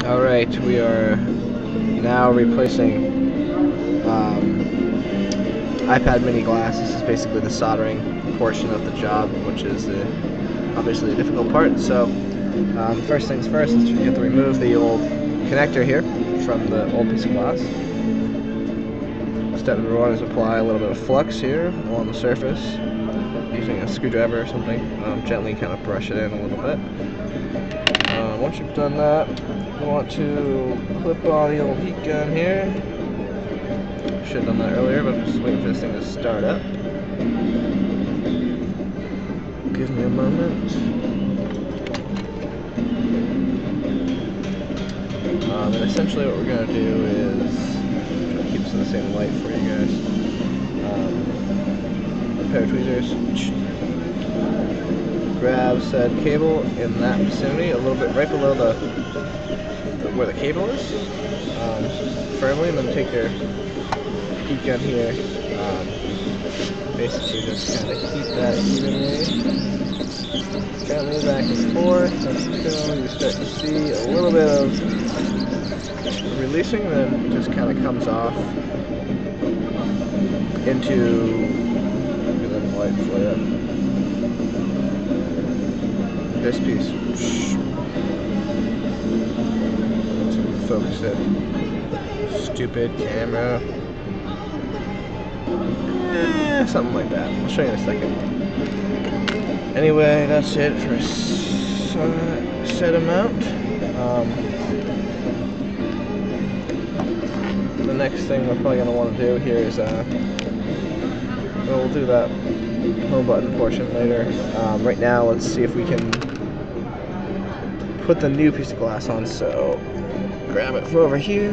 Alright, we are now replacing iPad mini glass. This is basically the soldering portion of the job, which is obviously the difficult part. So first things first is you have to remove the old connector here from the old piece of glass. Step number one is apply a little bit of flux here along the surface using a screwdriver or something. Gently kind of brush it in a little bit. Once you've done that, you want to clip on the old heat gun here. Should have done that earlier, but I'm just waiting for this thing to start up. Give me a moment. And essentially what we're going to do is try to keep this in the same light for you guys. A pair of tweezers. Grab said cable in that vicinity, a little bit right below where the cable is, firmly, and then take your heat gun here. Basically just kind of heat that evenly, gently back and forth until you start to see a little bit of releasing, then it just kind of comes off into the light flare. This piece. Focus it. Stupid camera. Something like that. I'll show you in a second. Anyway, that's it for set amount. The next thing we're probably going to want to do here is we'll do that home button portion later. Right now, let's see if we can put the new piece of glass on. So grab it from over here,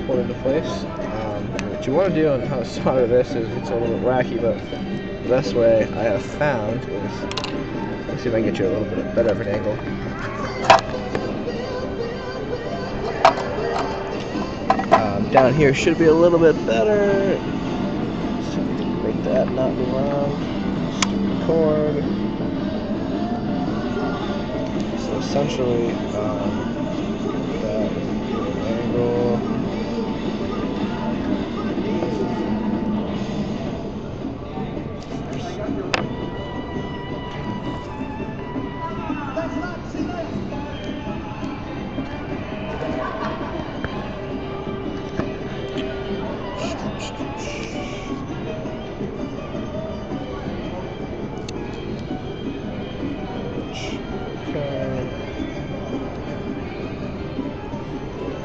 pull it into place. What you want to do and how to solder this is, it's a little bit wacky, but the best way I have found is, let's see if I can get you a little bit better of an angle. Down here should be a little bit better. So we can make that not be wrong. Stupid cord. So essentially, that angle.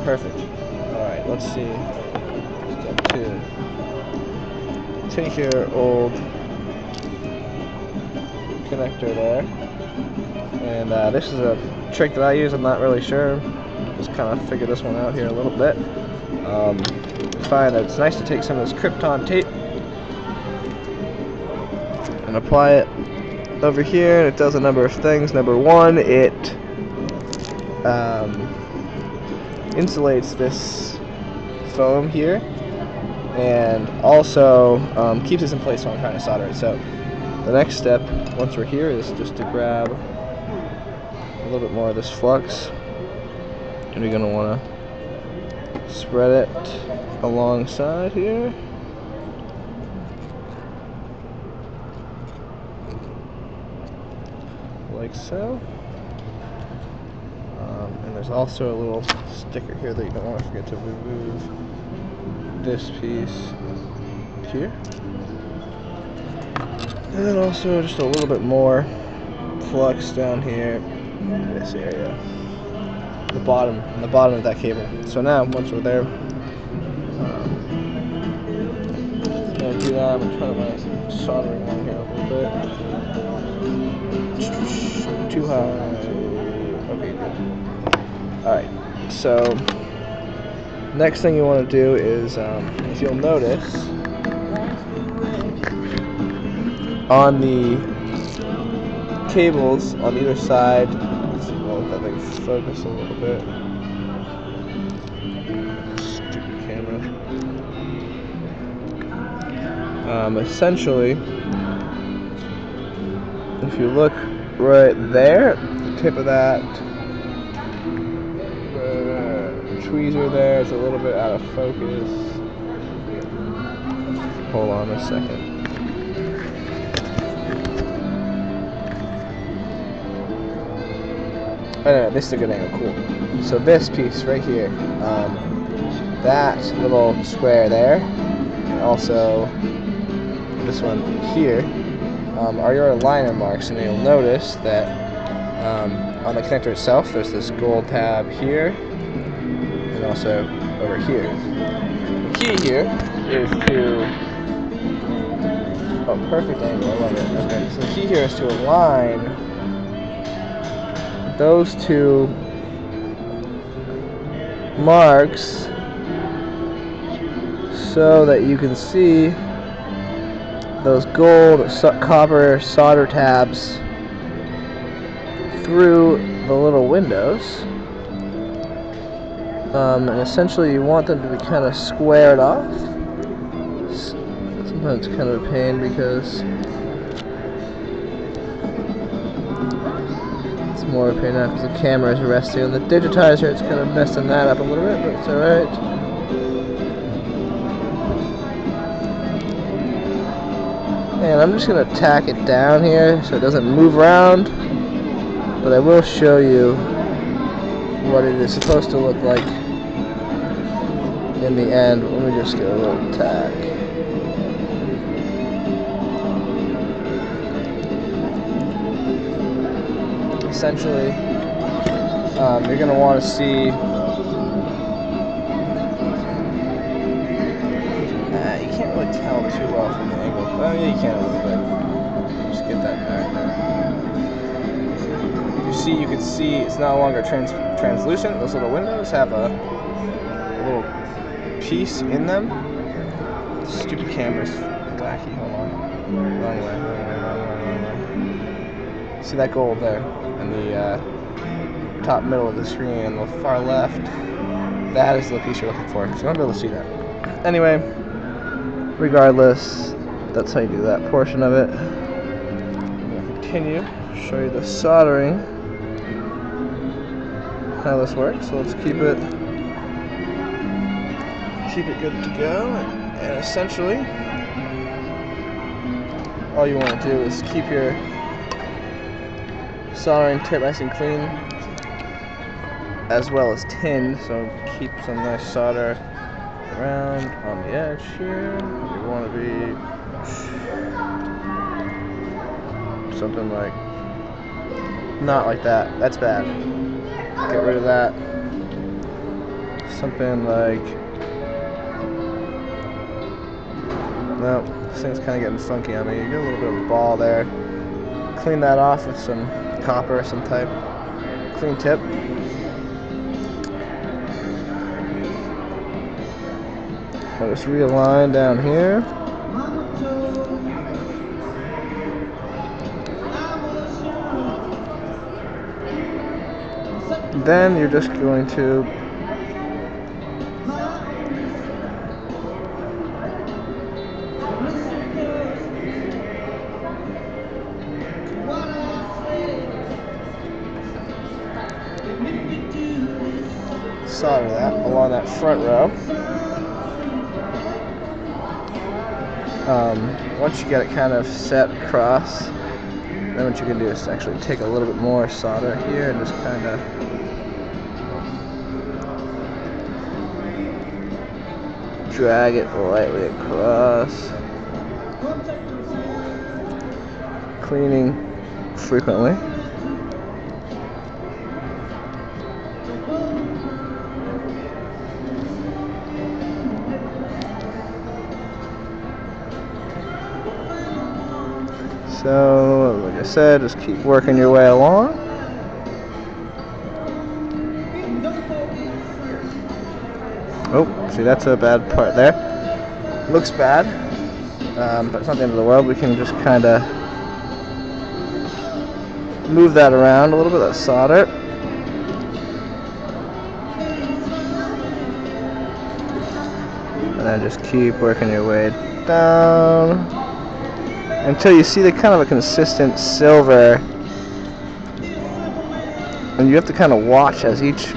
Perfect. Alright, let's see. Step 2. Take your old connector there. And this is a trick that I use, I'm not really sure. Just kind of figured this one out here a little bit. I find that it's nice to take some of this Krypton tape and apply it over here, and it does a number of things. Number one, it insulates this foam here, and also keeps this in place while I'm trying to solder it. So the next step, once we're here, is just to grab a little bit more of this flux, and we're going to want to spread it alongside here. Like so. And there's also a little sticker here that you don't want to forget to remove. This piece here. And then also just a little bit more flux down here in this area. The bottom of that cable. So now, once we're there, gonna do that. I'm gonna try my soldering on here a little bit. Too high. Okay, good. Alright, so next thing you want to do is, if you'll notice, on the cables on either side, let's see, we'll let that thing focus a little bit. Stupid camera. Essentially, if you look right there, the tip of that tweezer there. It's a little bit out of focus. Hold on a second. Oh, no, this is a good angle. Cool. So this piece right here, that little square there, and also this one here, are your aligner marks, and you'll notice that on the connector itself, there's this gold tab here, and also over here. The key here is to, oh, perfect angle, I love it. Okay, so the key here is to align those two marks so that you can see those gold copper solder tabs through the little windows. And essentially you want them to be kind of squared off. Sometimes it's kind of a pain because it's more of a pain now because the camera is resting on the digitizer. It's kind of messing that up a little bit, but it's alright. And I'm just going to tack it down here so it doesn't move around, but I will show you what it is supposed to look like in the end. Let me just get a little tack. Essentially, you're going to want to see, you can't really tell too well from the angle. Oh yeah, you can a little bit. Just get that back there. You can see it's no longer translucent. Those little windows have a little piece in them. Stupid camera's wacky. Hold on. Wrong way. See that gold there in the top middle of the screen on the far left? That is the piece you're looking for. So you won't be able to see that. Anyway, regardless, that's how you do that portion of it. I'm going to continue, show you the soldering, how this works. So let's keep it good to go. And essentially, all you want to do is keep your soldering tip nice and clean, as well as tinned. So keep some nice solder around on the edge here. You want to be something like, not like that. That's bad. Get rid of that. Something like, no, this thing's kind of getting funky on me. You get a little bit of a ball there. Clean that off with some copper or some type. Clean tip. I'll just realign down here. Then you're just going to solder that along that front row. Once you get it kind of set across, then what you can do is actually take a little bit more solder here and just kind of drag it lightly across, cleaning frequently. So, like I said, just keep working your way along. Oh, see, that's a bad part there. Looks bad, but it's not the end of the world. We can just kind of move that around a little bit, that solder. And then just keep working your way down until you see the kind of a consistent silver, and you have to kind of watch as each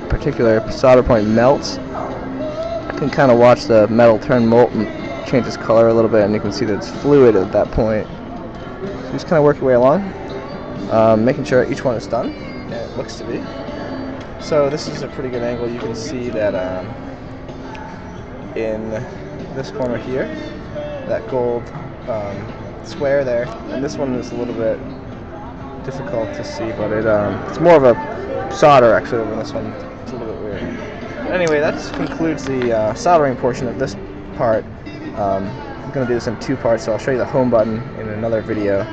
particular solder point melts, you can kind of watch the metal turn molten, change its color a little bit, and you can see that it's fluid at that point. So just kind of work your way along, making sure each one is done, and it looks to be. So this is a pretty good angle. You can see that in this corner here, that gold square there, and this one is a little bit difficult to see, but it's more of a solder actually over this one. It's a little bit weird. But anyway, that concludes the soldering portion of this part. I'm going to do this in 2 parts, so I'll show you the home button in another video,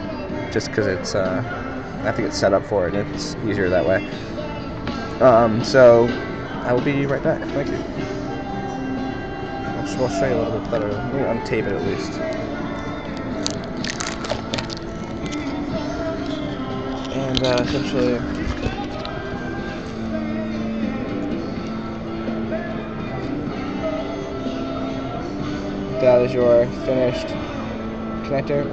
just because it's I have to get set up for it, and it's easier that way. So I will be right back. Thank you. I'll show you a little bit better. Let me untape it at least. And essentially, that is your finished connector.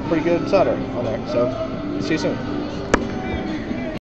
Pretty good solder on there. So see you soon.